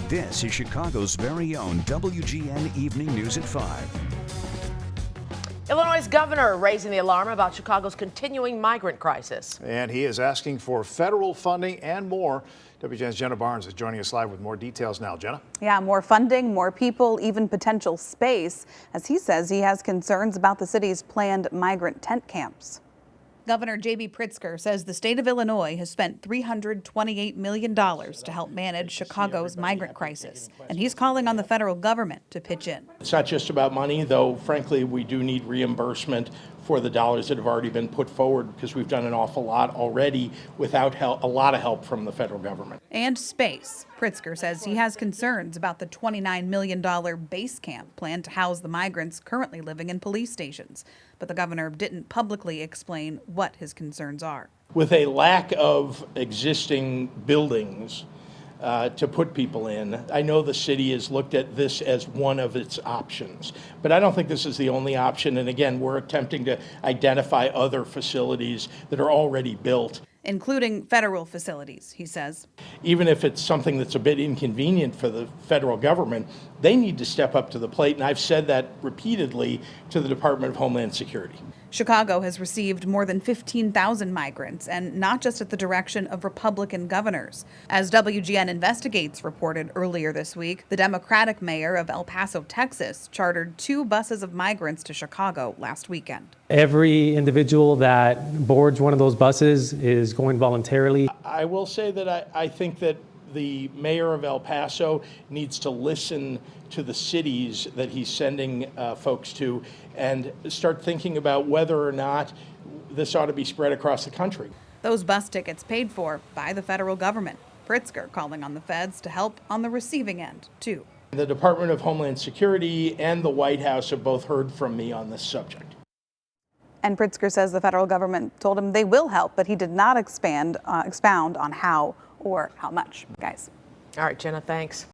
This is Chicago's very own WGN Evening News at 5. Illinois' governor raising the alarm about Chicago's continuing migrant crisis. And he is asking for federal funding and more. WGN's Jenna Barnes is joining us live with more details now. Jenna? Yeah, more funding, more people, even potential space, as he says he has concerns about the city's planned migrant tent camps. Governor J.B. Pritzker says the state of Illinois has spent $328 million to help manage Chicago's migrant crisis, and he's calling on the federal government to pitch in. It's not just about money, though, frankly, we do need reimbursement for the dollars that have already been put forward because we've done an awful lot already without help, a lot of help from the federal government. And space. Pritzker says he has concerns about the $29 million base camp planned to house the migrants currently living in police stations. But the governor didn't publicly explain what his concerns are. With a lack of existing buildings to put people in, I know the city has looked at this as one of its options, but I don't think this is the only option. And again, we're attempting to identify other facilities that are already built, including federal facilities, he says. Even if it's something that's a bit inconvenient for the federal government, they need to step up to the plate, and I've said that repeatedly to the Department of Homeland Security. Chicago has received more than 15,000 migrants, and not just at the direction of Republican governors. As WGN Investigates reported earlier this week, the Democratic mayor of El Paso, Texas, chartered 2 buses of migrants to Chicago last weekend. Every individual that boards one of those buses is going voluntarily. I will say that I think that the mayor of El Paso needs to listen to the cities that he's sending folks to and start thinking about whether or not this ought to be spread across the country. Those bus tickets paid for by the federal government. Pritzker calling on the feds to help on the receiving end, too. The Department of Homeland Security and the White House have both heard from me on this subject. And Pritzker says the federal government told him they will help, but he did not expound on how or how much. Guys. All right, Jenna, thanks.